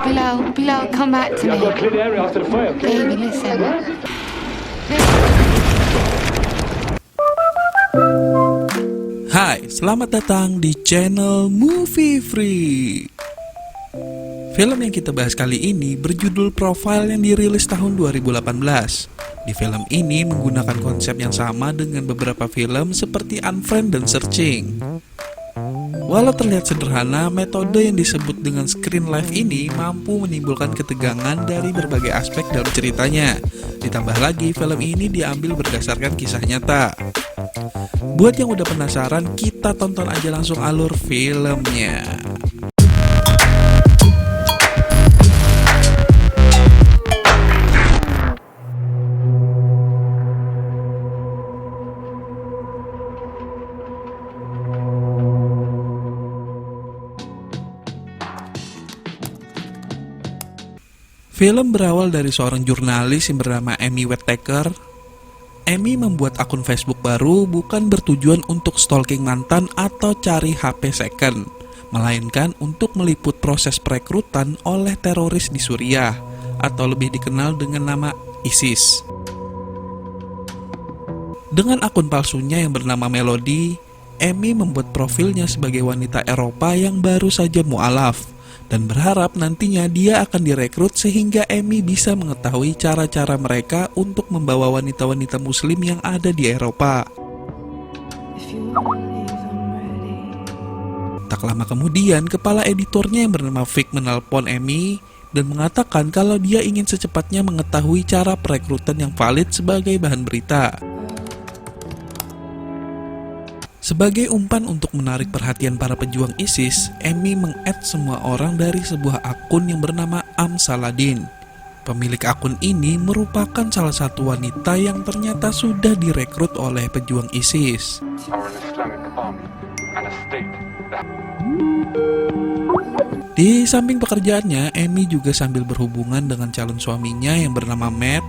Bilal, come back to me. I've got to clear the area after the fire, okay? Baby, listen. Hai, selamat datang di channel Movie Free. Film yang kita bahas kali ini berjudul Profile yang dirilis tahun 2018. Di film ini menggunakan konsep yang sama dengan beberapa film seperti Unfriend dan Searching. Walau terlihat sederhana, metode yang disebut dengan screen life ini mampu menimbulkan ketegangan dari berbagai aspek dalam ceritanya. Ditambah lagi, film ini diambil berdasarkan kisah nyata. Buat yang udah penasaran, kita tonton aja langsung alur filmnya. Film berawal dari seorang jurnalis yang bernama Amy Whittaker. Amy membuat akun Facebook baru bukan bertujuan untuk stalking mantan atau cari HP second, melainkan untuk meliput proses perekrutan oleh teroris di Suriah, atau lebih dikenal dengan nama ISIS. Dengan akun palsunya yang bernama Melody, Amy membuat profilnya sebagai wanita Eropa yang baru saja mualaf, dan berharap nantinya dia akan direkrut sehingga Amy bisa mengetahui cara-cara mereka untuk membawa wanita-wanita muslim yang ada di Eropa. Tak lama kemudian, kepala editornya yang bernama Vic menelpon Amy dan mengatakan kalau dia ingin secepatnya mengetahui cara perekrutan yang valid sebagai bahan berita. Sebagai umpan untuk menarik perhatian para pejuang ISIS, Amy meng-add semua orang dari sebuah akun yang bernama Saladin. Pemilik akun ini merupakan salah satu wanita yang ternyata sudah direkrut oleh pejuang ISIS. Di samping pekerjaannya, Amy juga sambil berhubungan dengan calon suaminya yang bernama Matt.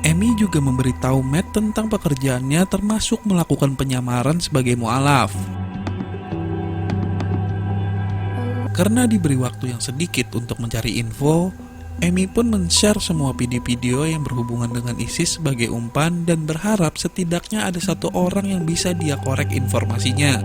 Amy juga memberitahu Matt tentang pekerjaannya termasuk melakukan penyamaran sebagai mualaf. Karena diberi waktu yang sedikit untuk mencari info, Amy pun men-share semua video-video yang berhubungan dengan ISIS sebagai umpan dan berharap setidaknya ada satu orang yang bisa dia korek informasinya.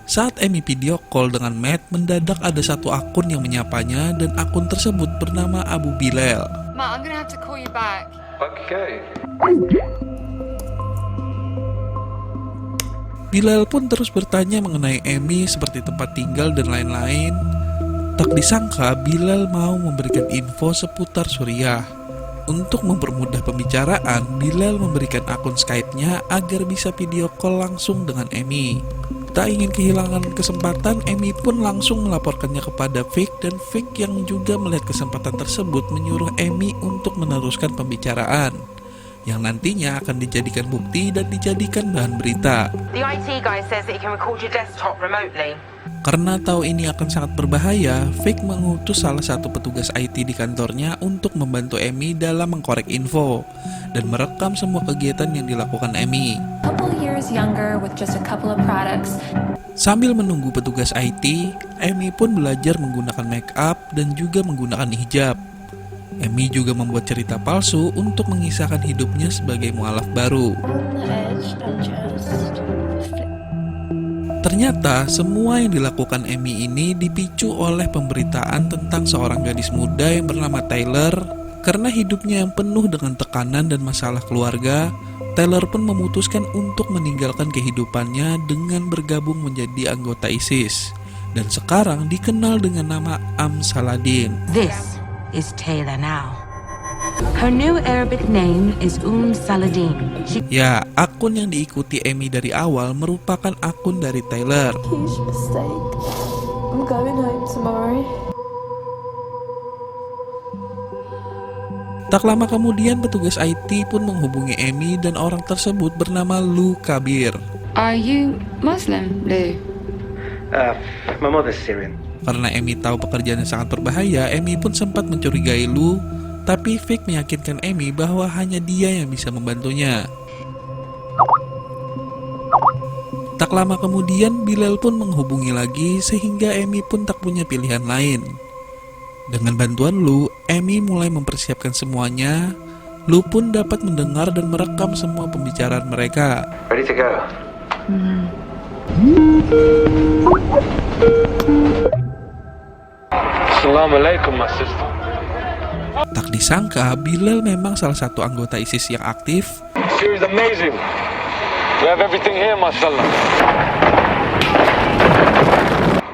Saat Amy video call dengan Matt, mendadak ada satu akun yang menyapanya dan akun tersebut bernama Abu Bilal. Matt, I'm gonna have to call you back. Okay. Bilal pun terus bertanya mengenai Amy seperti tempat tinggal dan lain-lain. Tak disangka Bilal mau memberikan info seputar Suriah. Untuk mempermudah pembicaraan, Bilal memberikan akun Skype-nya agar bisa video call langsung dengan Amy. Tak ingin kehilangan kesempatan, Amy pun langsung melaporkannya kepada Vic, dan Vic yang juga melihat kesempatan tersebut menyuruh Amy untuk meneruskan pembicaraan yang nantinya akan dijadikan bukti dan dijadikan bahan berita. The IT guy says that he can record your desktop remotely. Karena tahu ini akan sangat berbahaya, Vic mengutus salah satu petugas IT di kantornya untuk membantu Amy dalam mengkorek info dan merekam semua kegiatan yang dilakukan Amy. Sambil menunggu petugas IT, Amy pun belajar menggunakan make up dan juga menggunakan hijab. Amy juga membuat cerita palsu untuk mengisahkan hidupnya sebagai mualaf baru. Ternyata semua yang dilakukan Amy ini dipicu oleh pemberitaan tentang seorang gadis muda yang bernama Taylor. Karena hidupnya yang penuh dengan tekanan dan masalah keluarga, Taylor pun memutuskan untuk meninggalkan kehidupannya dengan bergabung menjadi anggota ISIS dan sekarang dikenal dengan nama Saladin. This is Taylor now. Her new Arabic name is Saladin. Ya, akun yang diikuti Amy dari awal merupakan akun dari Taylor. Huge mistake. I'm going home tomorrow. Tak lama kemudian petugas IT pun menghubungi Amy dan orang tersebut bernama Lou Kabir. Are you Muslim, Lou? My mother's Syrian. Karena Amy tahu pekerjaannya sangat berbahaya, Amy pun sempat mencurigai Lou, tapi Vic meyakinkan Amy bahwa hanya dia yang bisa membantunya. Tak lama kemudian Bilal pun menghubungi lagi sehingga Amy pun tak punya pilihan lain. Dengan bantuan Lou, Amy mulai mempersiapkan semuanya. Lou pun dapat mendengar dan merekam semua pembicaraan mereka. Ready to go. Assalamualaikum, my sister. Tak disangka Bilal memang salah satu anggota ISIS yang aktif. Syria's amazing. We have everything here, mashallah.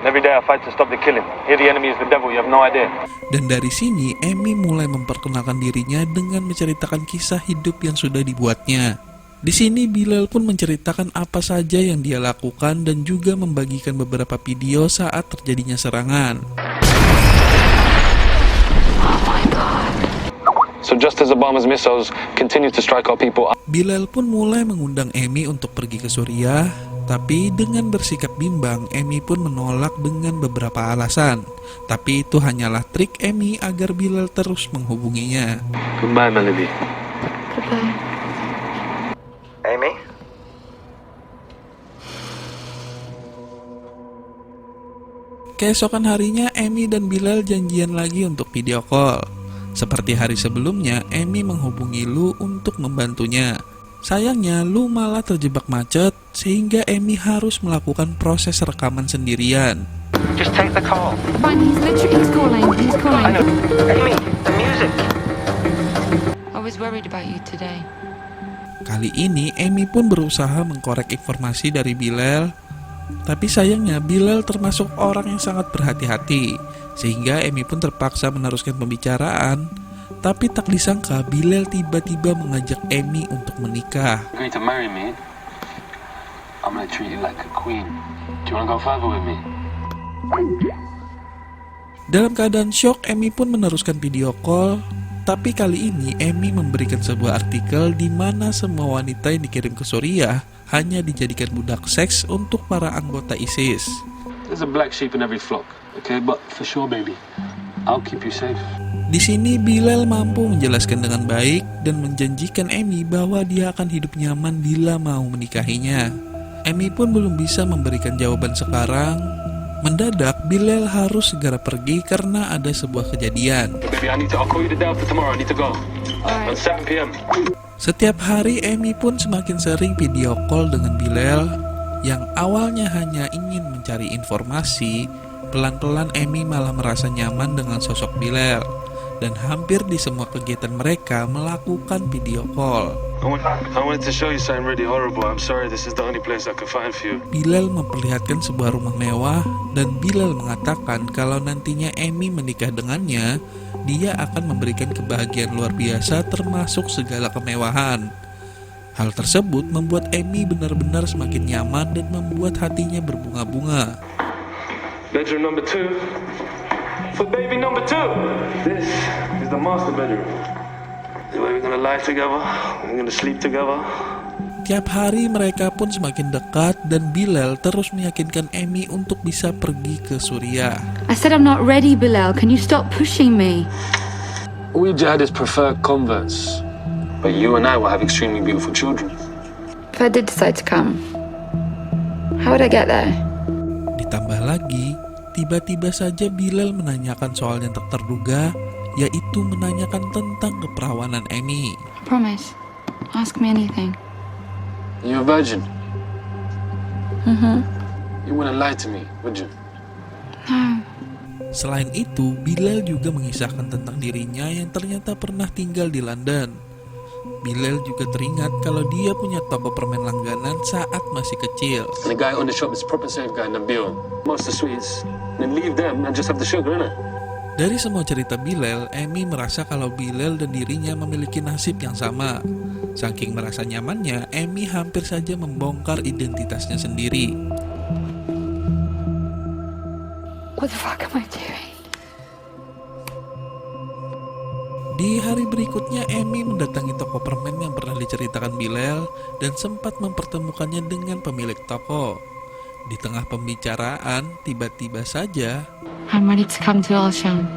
Every day I fight to stop the killing. Here the enemy is the devil, you have no idea. Dan dari sini Amy mulai memperkenalkan dirinya dengan menceritakan kisah hidup yang sudah dibuatnya. Di sini Bilal pun menceritakan apa saja yang dia lakukan dan juga membagikan beberapa video saat terjadinya serangan. So just as Obama's missiles continue to strike our people, Bilal pun mulai mengundang Amy untuk pergi ke Suriah, tapi dengan bersikap bimbang, Amy pun menolak dengan beberapa alasan. Tapi itu hanyalah trik Amy agar Bilal terus menghubunginya. goodbye, Melody. Goodbye. Amy? Keesokan harinya, Amy dan Bilal janjian lagi untuk video call. Seperti hari sebelumnya, Amy menghubungi Lou untuk membantunya. Sayangnya, Lou malah terjebak macet, sehingga Amy harus melakukan proses rekaman sendirian. Just take the call. Fine, he's calling. He's I calling. know. Amy, the music. I was worried about you today. Kali ini, Amy pun berusaha mengkorek informasi dari Bilal. Tapi sayangnya, Bilal termasuk orang yang sangat berhati-hati, sehingga Amy pun terpaksa meneruskan pembicaraan. Tapi tak disangka, Bilal tiba-tiba mengajak Amy untuk menikah. You're going to marry me. I'm going to treat you like a queen. Do you want to go further with me? Dalam keadaan syok, Amy pun meneruskan video call. Tapi kali ini, Amy memberikan sebuah artikel di mana semua wanita yang dikirim ke Suriah hanya dijadikan budak seks untuk para anggota ISIS. There's a black sheep in every flock, okay? But for sure, baby, I'll keep you safe. Di sini Bilal mampu menjelaskan dengan baik dan menjanjikan Amy bahwa dia akan hidup nyaman bila mau menikahinya. Amy pun belum bisa memberikan jawaban sekarang. Mendadak Bilal harus segera pergi karena ada sebuah kejadian. Baby, I'll call you the day after tomorrow. I need to go. At 7 p.m. Setiap hari Amy pun semakin sering video call dengan Bilal. Yang awalnya hanya ingin mencari informasi, pelan-pelan Amy malah merasa nyaman dengan sosok Bilal. Dan hampir di semua kegiatan mereka melakukan video call. I wanted to show you something really horrible. I'm sorry, this is the only place I could find for you. Bilal memperlihatkan sebuah rumah mewah dan Bilal mengatakan kalau nantinya Amy menikah dengannya, dia akan memberikan kebahagiaan luar biasa termasuk segala kemewahan. Hal tersebut membuat Amy benar-benar semakin nyaman dan membuat hatinya berbunga-bunga. Bedroom number 2. For baby number 2. This is the master bedroom. We're gonna lie together. We're gonna sleep together. Tiap hari mereka pun semakin dekat dan Bilal terus meyakinkan Amy untuk bisa pergi ke Suriah. I said I'm not ready, Bilal. Can you stop pushing me? We jihadists prefer converts, but you and I will have extremely beautiful children. If I did decide to come, how would I get there? Ditambah lagi, tiba-tiba saja Bilal menanyakan soal yang tak terduga, yaitu menanyakan tentang keperawanan Amy. I promise. Ask me anything. You're a virgin. Mm-hmm. You wouldn't lie to me, would you? No. Selain itu, Bilal juga mengisahkan tentang dirinya yang ternyata pernah tinggal di London. Bilal juga teringat kalau dia punya toko permen langganan saat masih kecil. And the guy on the shop is proper safe guy, Nabil. Most of the sweets, then leave them and just have the sugar, innit? Dari semua cerita Bilal, Amy merasa kalau Bilal dan dirinya memiliki nasib yang sama. Saking merasa nyamannya, Amy hampir saja membongkar identitasnya sendiri. What the fuck am I doing? Di hari berikutnya, Amy mendatangi toko permen yang pernah diceritakan Bilal dan sempat mempertemukannya dengan pemilik toko. Di tengah pembicaraan, tiba-tiba saja I'm ready to come to Al-Sham.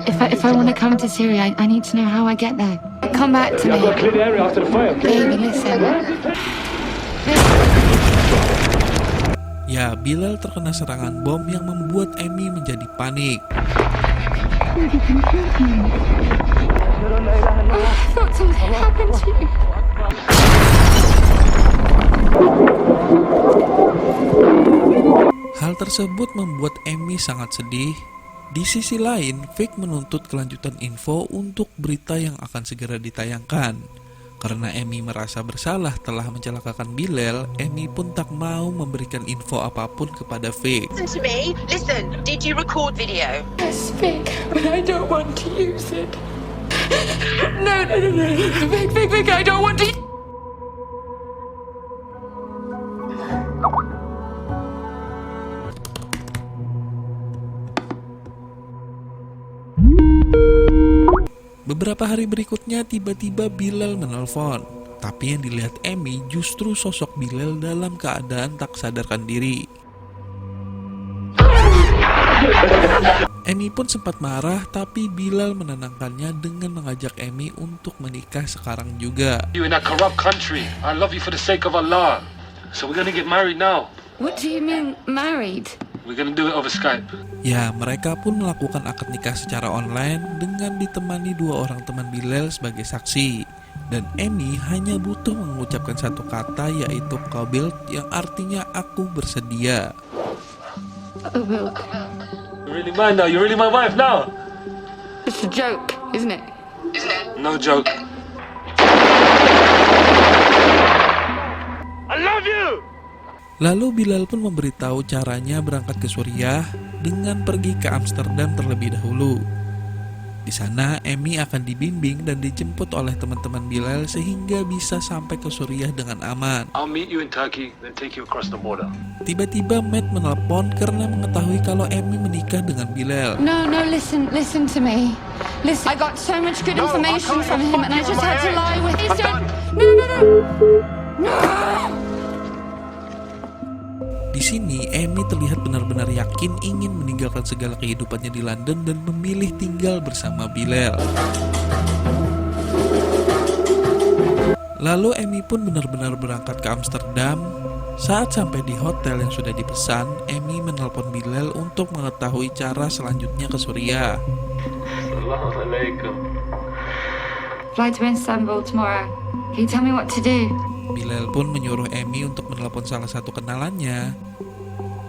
If I want to come to Syria, I need to know how I get there. Come back to me. Clear the area after the fire. Baby, listen. Ya, Bilal terkena serangan bom yang membuat Amy menjadi panik. I thought something happened to you. Hal tersebut membuat Amy sangat sedih. Di sisi lain, Vic menuntut kelanjutan info untuk berita yang akan segera ditayangkan. Karena Amy merasa bersalah telah mencelakakan Bilal, Amy pun tak mau memberikan info apapun kepada Vic. Listen to me. Listen. Did you record video? I speak, but I don't want to use it. No. Vic, I don't want to. Beberapa hari berikutnya tiba-tiba Bilal menelpon. Tapi yang dilihat Amy justru sosok Bilal dalam keadaan tak sadarkan diri. Amy pun sempat marah, tapi Bilal menenangkannya dengan mengajak Amy untuk menikah sekarang juga. You in a corrupt country. I love you for the sake of Allah. So we're gonna get married now. What do you mean, married? We're gonna do it over Skype. Ya, mereka pun melakukan akad nikah secara online dengan ditemani 2 orang teman Bilal sebagai saksi. Dan Amy hanya butuh mengucapkan satu kata, yaitu qabilt, yang artinya aku bersedia. Oh, well, You're really mine now. You're really my wife now. it's a joke, isn't it? No joke. I love you. Lalu Bilal pun memberitahu caranya berangkat ke Suriah dengan pergi ke Amsterdam terlebih dahulu. Di sana, Amy akan dibimbing dan dijemput oleh teman-teman Bilal sehingga bisa sampai ke Suriah dengan aman. I'll meet you in Turkey, then take you across the border. Tiba-tiba Matt menelpon karena mengetahui kalau Amy menikah dengan Bilal. No, listen to me. Listen, I got so much good information from him and I just had to lie with him. No. Di sini, Amy terlihat benar-benar yakin ingin meninggalkan segala kehidupannya di London dan memilih tinggal bersama Bilal. Lalu Amy pun benar-benar berangkat ke Amsterdam. Saat sampai di hotel yang sudah dipesan, Amy menelpon Bilal untuk mengetahui cara selanjutnya ke Suriah. Assalamualaikum. Fly to Istanbul tomorrow. Can you tell me what to do? Bilal pun menyuruh Amy untuk menelpon salah satu kenalannya.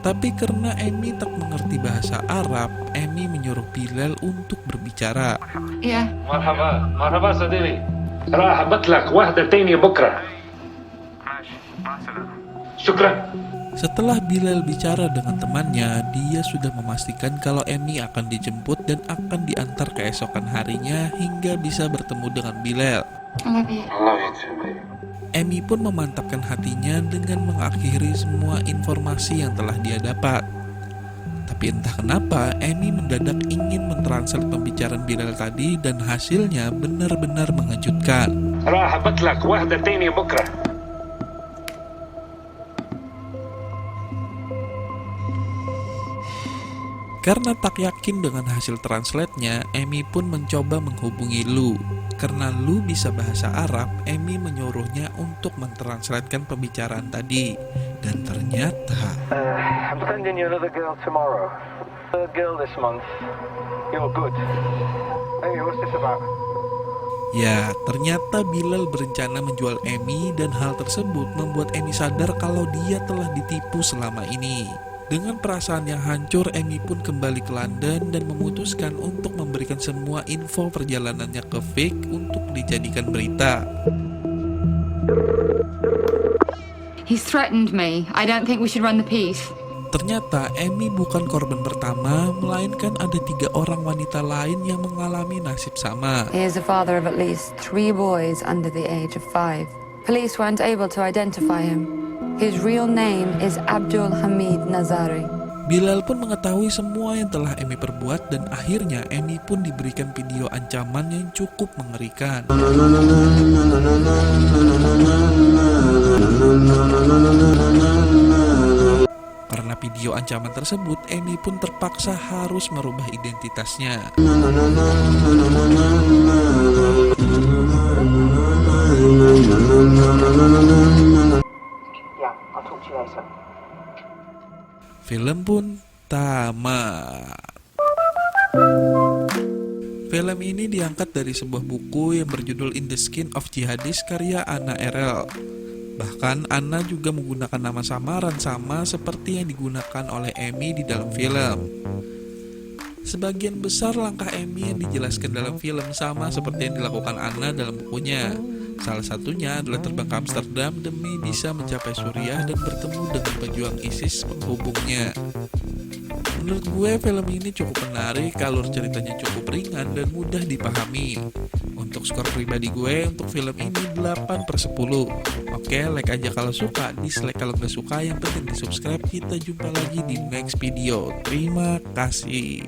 Tapi karena Amy tak mengerti bahasa Arab, Amy menyuruh Bilal untuk berbicara. Yeah. مرحبا صديقي. راح أحبط لك واحدة تانية بكرة. شكرا. Setelah Bilal bicara dengan temannya, dia sudah memastikan kalau Amy akan dijemput dan akan diantar keesokan harinya hingga bisa bertemu dengan Bilal. I love you. I love you too, baby. Amy pun memantapkan hatinya dengan mengakhiri semua informasi yang telah dia dapat. Tapi entah kenapa, Amy mendadak ingin mentranslate pembicaraan Bilal tadi dan hasilnya benar-benar mengejutkan. راح أحبط لك واحدة تانية بكرة. Karena tak yakin dengan hasil translate-nya, Amy pun mencoba menghubungi Lou. Karena Lou bisa bahasa Arab, Amy menyuruhnya untuk mentranslatekan pembicaraan tadi. Dan ternyata I'm sending you another girl tomorrow. A girl this month. You're good. Hey, what's this about? ya, ternyata Bilal berencana menjual Amy dan hal tersebut membuat Amy sadar kalau dia telah ditipu selama ini. Dengan perasaan yang hancur, Amy pun kembali ke London dan memutuskan untuk memberikan semua info perjalanannya ke Vic untuk dijadikan berita. He's threatened me. I don't think we should run the piece. Ternyata Amy bukan korban pertama, melainkan ada 3 orang wanita lain yang mengalami nasib sama. He is the father of at least 3 boys under the age of 5. Police weren't able to identify him. His real name is Abdul Hamid Nazari. Bilal pun mengetahui semua yang telah Amy perbuat dan akhirnya Amy pun diberikan video ancaman yang cukup mengerikan. Karena video ancaman tersebut, Amy pun terpaksa harus merubah identitasnya. Yeah, I'll talk to you later. film pun tamat. Film ini diangkat dari sebuah buku yang berjudul In the Skin of Jihadist karya Anna Erel. Bahkan Anna juga menggunakan nama samaran sama seperti yang digunakan oleh Amy di dalam film. Sebagian besar langkah Amy yang dijelaskan dalam film sama seperti yang dilakukan Anna dalam bukunya. Salah satunya adalah terbang ke Amsterdam demi bisa mencapai Suriah dan bertemu dengan pejuang ISIS penghubungnya. Menurut gue film ini cukup menarik, alur ceritanya cukup ringan dan mudah dipahami. Untuk skor pribadi gue untuk film ini 8/10. Oke, like aja kalau suka, dislike kalau nggak suka, yang penting di subscribe. Kita jumpa lagi di next video. Terima kasih.